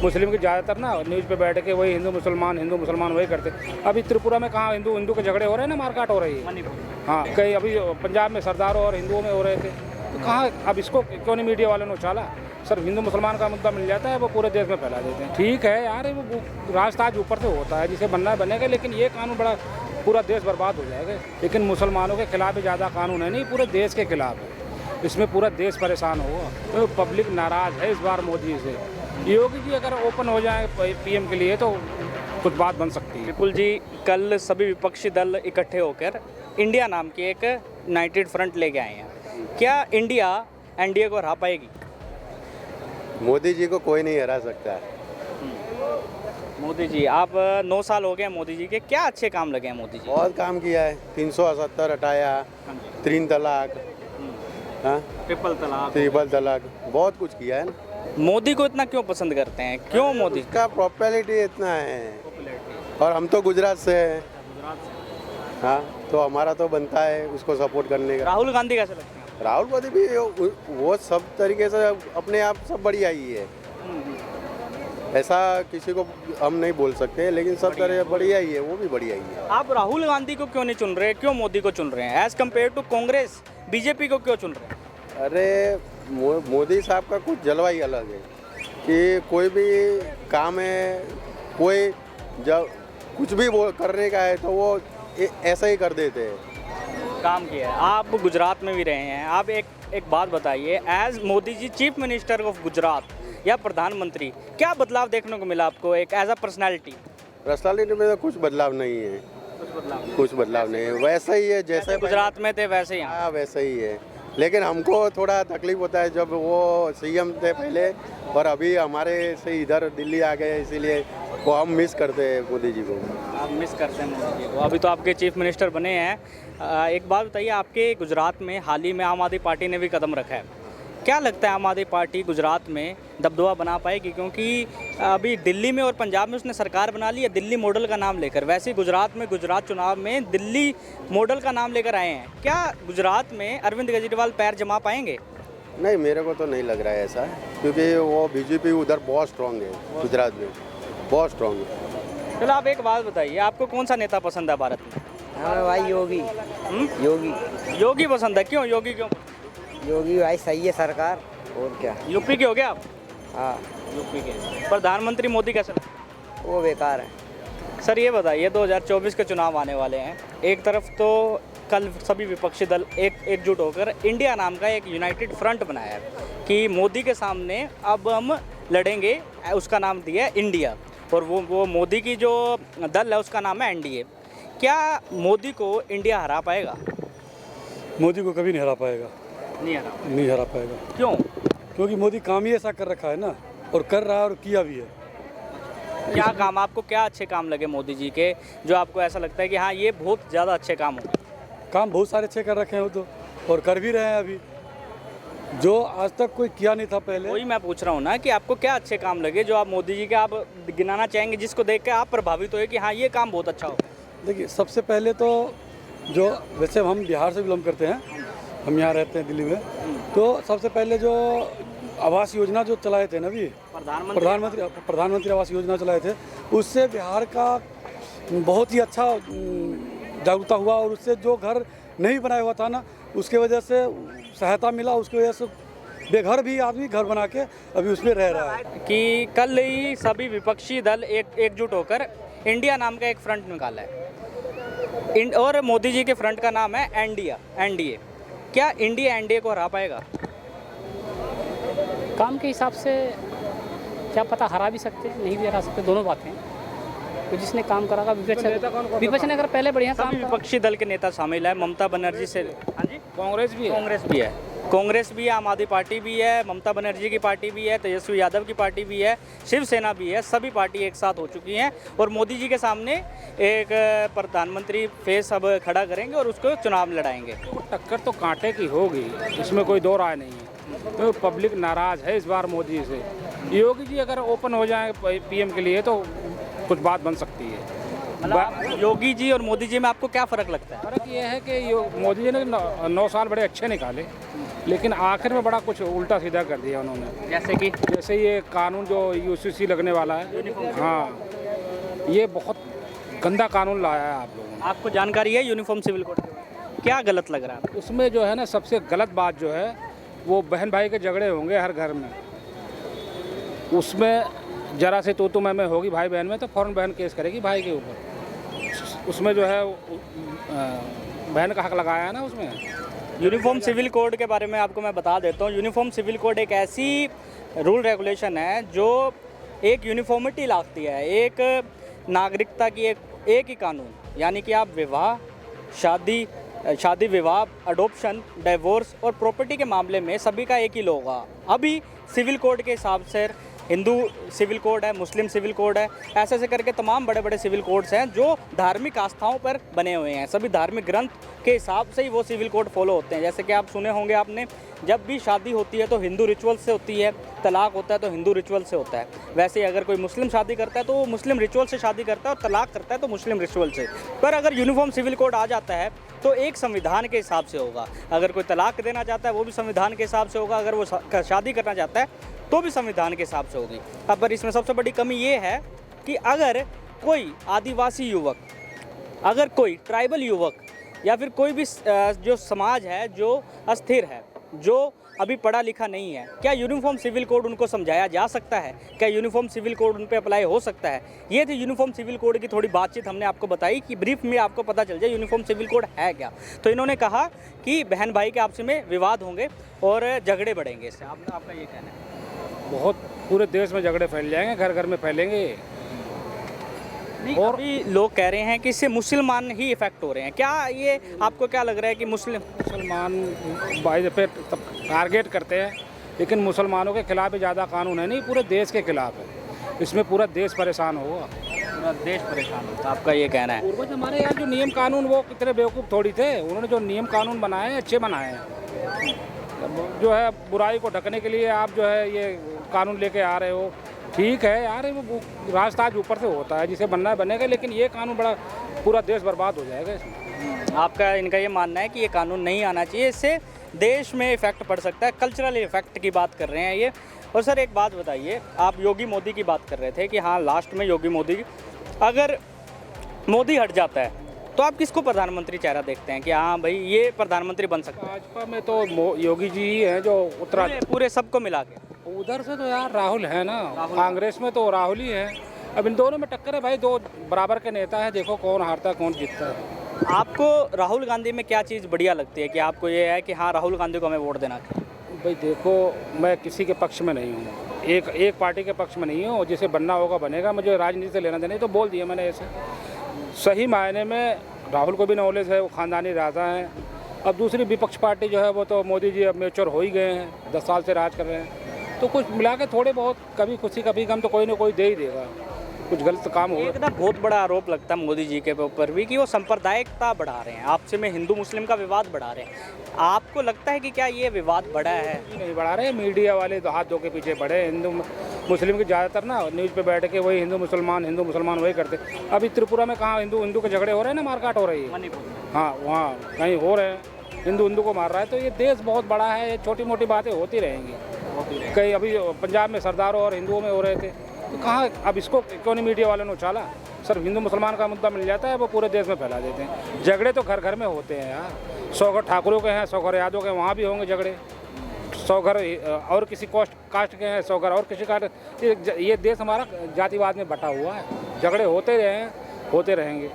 मुस्लिम की ज़्यादातर ना न्यूज़ पे बैठ के वही हिंदू मुसलमान वही करते। अभी त्रिपुरा में कहाँ हिंदू के झगड़े हो रहे हैं ना, मारकाट हो रही है। हाँ, कई अभी पंजाब में सरदारों और हिंदुओं में हो रहे थे, तो कहाँ अब इसको क्यों नहीं मीडिया वालों ने उछाला। सर हिंदू मुसलमान का मुद्दा मिल जाता है, वो पूरे देश में फैला देते हैं। ठीक है यार, वो राजताज ऊपर से होता है, जिसे बनना है बनेगा, लेकिन ये कानून बड़ा पूरा देश बर्बाद हो जाएगा। लेकिन मुसलमानों के खिलाफ ही ज़्यादा कानून है नहीं, पूरे देश के खिलाफ है। इसमें पूरा देश परेशान होगा, तो पब्लिक नाराज़ है इस बार मोदी से। योगी जी अगर ओपन हो जाए पीएम के लिए तो कुछ बात बन सकती है। विपुल जी, कल सभी विपक्षी दल इकट्ठे होकर इंडिया नाम की एक यूनाइटेड फ्रंट लेके आए हैं। क्या इंडिया एनडीए को हरा पाएगी? मोदी जी को कोई नहीं हरा सकता। मोदी जी, आप 9 साल हो गए मोदी जी के, क्या अच्छे काम लगे हैं मोदी जी? बहुत काम किया है, 370 हटाया, 3 तलाक, हाँ, ट्रिपल तलाक, बहुत कुछ किया है ना। मोदी को इतना क्यों पसंद करते हैं, क्यों मोदी? उसका पॉपुलैरिटी इतना है, और हम तो गुजरात से हैं, हाँ, तो हमारा तो बनता है उसको सपोर्ट करने का। राहुल गांधी कैसे लगते हैं? राहुल गांधी भी वो सब तरीके से अपने आप सब बढ़िया ही है, ऐसा किसी को हम नहीं बोल सकते, लेकिन सब तरह बढ़िया ही है, वो भी बढ़िया ही है। आप राहुल गांधी को क्यों नहीं चुन रहे, क्यों मोदी को चुन रहे हैं as compare to Congress, BJP को क्यों चुन रहे हैं? अरे मोदी साहब का कुछ जलवा ही अलग है कि कोई भी काम है, कोई जब कुछ भी वो करने का है तो वो ऐसा ही कर देते हैं। काम किया है। आप गुजरात में भी रहे हैं, आप एक बात बताइए, as Modi ji chief minister of Gujarat या प्रधानमंत्री, क्या बदलाव देखने को मिला आपको एक एज अ पर्सनैलिटी में तो कुछ बदलाव नहीं है, कुछ बदलाव नहीं है, वैसा ही है जैसे गुजरात में थे वैसे ही। हाँ, वैसा ही है, लेकिन हमको थोड़ा तकलीफ होता है जब वो सीएम थे पहले और अभी हमारे से इधर दिल्ली आ गए, इसीलिए वो हम मिस करते हैं मोदी जी को। आप मिस करते हैं मोदी जी को, अभी तो आपके चीफ मिनिस्टर बने हैं। एक बात बताइए, आपके गुजरात में हाल ही में आम आदमी पार्टी ने भी कदम रखा है, क्या लगता है आम आदमी पार्टी गुजरात में दबदबा बना पाएगी? क्योंकि अभी दिल्ली में और पंजाब में उसने सरकार बना ली है दिल्ली मॉडल का नाम लेकर, वैसे ही गुजरात चुनाव में दिल्ली मॉडल का नाम लेकर आए हैं। क्या गुजरात में अरविंद केजरीवाल पैर जमा पाएंगे? नहीं, मेरे को तो नहीं लग रहा है ऐसा, क्योंकि वो बीजेपी उधर बहुत स्ट्रांग है, गुजरात में बहुत स्ट्रांग है। चलो आप एक बात बताइए, आपको कौन सा नेता पसंद है भारत में? हमें भाई योगी। योगी पसंद है, क्यों योगी क्यों? योगी भाई सही है सरकार, और क्या। यूपी के हो गया आप? हाँ, यूपी के। प्रधानमंत्री मोदी कैसे लगते? वो बेकार है। सर ये बताइए, 2024 के चुनाव आने वाले हैं, एक तरफ तो कल सभी विपक्षी दल एकजुट होकर इंडिया नाम का एक यूनाइटेड फ्रंट बनाया है कि मोदी के सामने अब हम लड़ेंगे, उसका नाम दिया है इंडिया, और वो मोदी की जो दल है उसका नाम है एनडीए। क्या मोदी को इंडिया हरा पाएगा? मोदी को कभी नहीं हरा पाएगा, नहीं हरा पाएगा। क्यों? क्योंकि मोदी काम ही ऐसा कर रखा है ना, और कर रहा है और किया भी है। क्या काम, आपको क्या अच्छे काम लगे मोदी जी के, जो आपको ऐसा लगता है कि हाँ ये बहुत ज़्यादा अच्छे काम हो? काम बहुत सारे अच्छे कर रखे हैं वो तो, और कर भी रहे हैं अभी, जो आज तक कोई किया नहीं था पहले। वही मैं पूछ रहा हूँ ना कि आपको क्या अच्छे काम लगे जो आप मोदी जी के आप गिनाना चाहेंगे, जिसको देख के आप प्रभावित हुए कि हाँ ये काम बहुत अच्छा हो? देखिए, सबसे पहले तो जो, वैसे हम बिहार से बिलोंग करते हैं, हम यहाँ रहते हैं दिल्ली में, तो सबसे पहले जो आवास योजना जो चलाए थे ना अभी, प्रधानमंत्री आवास योजना चलाए थे, उससे बिहार का बहुत ही अच्छा जागरूकता हुआ, और उससे जो घर नहीं बनाया हुआ था ना, उसके वजह से सहायता मिला, उसकी वजह से बेघर भी आदमी घर बना के अभी उसमें रह रहा है। कि कल ही सभी विपक्षी दल एकजुट होकर इंडिया नाम का एक फ्रंट निकाला है, और मोदी जी के फ्रंट का नाम है एनडीए। क्या इंडिया एनडीए को हरा पाएगा? काम के हिसाब से क्या पता, हरा भी सकते हैं, नहीं भी हरा सकते, दोनों बातें। तो जिसने काम करा, विपक्ष ने अगर पहले बढ़िया काम, विपक्षी दल के नेता शामिल है, ममता बनर्जी से, हाँ जी, कांग्रेस भी है, आम आदमी पार्टी भी है, ममता बनर्जी की पार्टी भी है, तेजस्वी यादव की पार्टी भी है, शिवसेना भी है, सभी पार्टी एक साथ हो चुकी हैं, और मोदी जी के सामने एक प्रधानमंत्री फेस अब खड़ा करेंगे और उसको चुनाव लड़ाएंगे। टक्कर तो कांटे की होगी, इसमें कोई दो राय नहीं है, तो पब्लिक नाराज़ है इस बार मोदी से। योगी जी अगर ओपन हो जाए पीएम के लिए तो कुछ बात बन सकती है। मतलब योगी जी और मोदी जी में आपको क्या फ़र्क लगता है? फ़र्क ये है कि मोदी जी ने 9 साल बड़े अच्छे निकाले, लेकिन आखिर में बड़ा कुछ उल्टा सीधा कर दिया उन्होंने। जैसे ये कानून जो यूसीसी लगने वाला है, हाँ, ये बहुत गंदा कानून लाया है आप लोगों ने। आपको जानकारी है यूनिफॉर्म सिविल कोड के बारे में? क्या गलत लग रहा है? उसमें जो है ना, सबसे गलत बात जो है वो बहन भाई के झगड़े होंगे हर घर में, उसमें जरा से तू मैं होगी भाई बहन में तो फ़ौरन बहन केस करेगी भाई के ऊपर। उसमें जो है बहन का हक लगाया है ना उसमें। यूनिफॉर्म सिविल कोड के बारे में आपको मैं बता देता हूँ। यूनिफॉर्म सिविल कोड एक ऐसी रूल रेगुलेशन है जो एक यूनिफॉर्मिटी लाती है, एक नागरिकता की एक ही कानून, यानी कि आप विवाह, शादी विवाह, अडोप्शन, डिवोर्स और प्रॉपर्टी के मामले में सभी का एक ही लॉ होगा। अभी सिविल कोड के हिसाब से हिंदू सिविल कोड है, मुस्लिम सिविल कोड है, ऐसे ऐसे करके तमाम बड़े बड़े सिविल कोड्स हैं जो धार्मिक आस्थाओं पर बने हुए हैं। सभी धार्मिक ग्रंथ के हिसाब से ही वो सिविल कोड फॉलो होते हैं। जैसे कि आप सुने होंगे आपने, जब भी शादी होती है तो हिंदू रिचुअल से होती है, तलाक होता है तो हिंदू रिचुअल से होता है। वैसे ही अगर कोई मुस्लिम शादी करता है तो वो मुस्लिम रिचुअल से शादी करता है, और तलाक करता है तो मुस्लिम रिचुअल से। पर अगर यूनिफॉर्म सिविल कोड आ जाता है तो एक संविधान के हिसाब से होगा। अगर कोई तलाक देना चाहता है वो भी संविधान के हिसाब से होगा, अगर वो शादी करना चाहता है तो भी संविधान के हिसाब से होगी। अब पर इसमें सबसे बड़ी कमी ये है कि अगर कोई आदिवासी युवक, अगर कोई ट्राइबल युवक या फिर कोई भी जो समाज है जो अस्थिर है, जो अभी पढ़ा लिखा नहीं है, क्या यूनिफॉर्म सिविल कोड उनको समझाया जा सकता है? क्या यूनिफॉर्म सिविल कोड उन पर अप्लाई हो सकता है? ये थी यूनिफॉर्म सिविल कोड की थोड़ी बातचीत हमने आपको बताई कि ब्रीफ में आपको पता चल जाए यूनिफॉर्म सिविल कोड है क्या। तो इन्होंने कहा कि बहन भाई के आपस में विवाद होंगे और झगड़े बढ़ेंगे इससे। आपका ये कहना है? बहुत पूरे देश में झगड़े फैल जाएंगे, घर घर में फैलेंगे। और भी लोग कह रहे हैं कि इससे मुसलमान ही इफेक्ट हो रहे हैं। क्या ये आपको क्या लग रहा है कि मुसलमान भाई पे टारगेट करते हैं, लेकिन मुसलमानों के खिलाफ ही ज़्यादा कानून है नहीं, पूरे देश के खिलाफ है। इसमें पूरा देश परेशान होगा, पूरा देश परेशान होगा। आपका ये कहना है? पूर्वज हमारे यहाँ जो नियम कानून, वो कितने बेवकूफ़ थोड़ी थे। उन्होंने जो नियम कानून बनाए हैं अच्छे बनाए हैं। जो है बुराई को ढकने के लिए आप जो है ये कानून लेके आ रहे हो, ठीक है यार, वो राजताज ऊपर से होता है, जिसे बनना है बनेगा, लेकिन ये कानून बड़ा पूरा देश बर्बाद हो जाएगा इसमें। आपका इनका ये मानना है कि ये कानून नहीं आना चाहिए, इससे देश में इफेक्ट पड़ सकता है, कल्चरल इफेक्ट की बात कर रहे हैं ये। और सर एक बात बताइए, आप योगी मोदी की बात कर रहे थे कि हाँ लास्ट में योगी मोदी, अगर मोदी हट जाता है तो आप किसको प्रधानमंत्री चेहरा देखते हैं कि हाँ भाई ये प्रधानमंत्री बन सकता है? भाजपा में तो योगी जी ही हैं जो उत्तरा, पूरे सबको मिला के। उधर से तो यार राहुल है ना, कांग्रेस में तो राहुल ही है। अब इन दोनों में टक्कर है भाई, दो बराबर के नेता है, देखो कौन हारता है कौन जीतता है। आपको राहुल गांधी में क्या चीज़ बढ़िया लगती है कि आपको ये है कि हाँ राहुल गांधी को हमें वोट देना चाहिए? भाई देखो, मैं किसी के पक्ष में नहीं हूँ, एक पार्टी के पक्ष में नहीं हूँ। जिसे बनना होगा बनेगा, मुझे राजनीति से लेना देना, तो बोल दिया मैंने। ऐसे सही मायने में राहुल को भी नॉलेज है, वो ख़ानदानी राजा हैं। अब दूसरी विपक्ष पार्टी जो है वो तो मोदी जी अब मैच्योर हो ही गए हैं, 10 साल से राज कर रहे हैं, तो कुछ मिला के थोड़े बहुत कभी खुशी कभी गम तो कोई ना कोई दे ही देगा। कुछ गलत काम हो, एक ना बहुत बड़ा आरोप लगता है मोदी जी के ऊपर भी कि वो सांप्रदायिकता बढ़ा रहे हैं, आपसे में हिंदू मुस्लिम का विवाद बढ़ा रहे हैं। आपको लगता है कि क्या ये विवाद बढ़ा है? नहीं बढ़ा रहे, मीडिया वाले तो हाथ धो के पीछे पड़े। हिंदू मुस्लिम की ज़्यादातर ना न्यूज़ पे बैठ के वही हिंदू मुसलमान वही करते। अभी त्रिपुरा में कहाँ हिंदू के झगड़े हो रहे हैं ना, मारकाट हो रही है। मणिपुर, हाँ वहाँ कहीं हो रहे हैं, हिंदू को मार रहा है। तो ये देश बहुत बड़ा है, ये छोटी मोटी बातें होती रहेंगी। कहीं अभी पंजाब में सरदारों और हिंदुओं में हो रहे थे, तो कहाँ अब इसको क्यों नहीं मीडिया वालों ने उछाला? सिर्फ हिंदू मुसलमान का मुद्दा मिल जाता है, वो पूरे देश में फैला देते हैं। झगड़े तो घर घर में होते हैं यार, 100 घर ठाकुरों के हैं, 100 घर यादव के, वहाँ भी होंगे झगड़े। 100 घर और किसी कास्ट के हैं, 100 घर और किसी कास्ट। ये देश हमारा जातिवाद में बटा हुआ है, झगड़े होते रहे हैं, होते रहेंगे।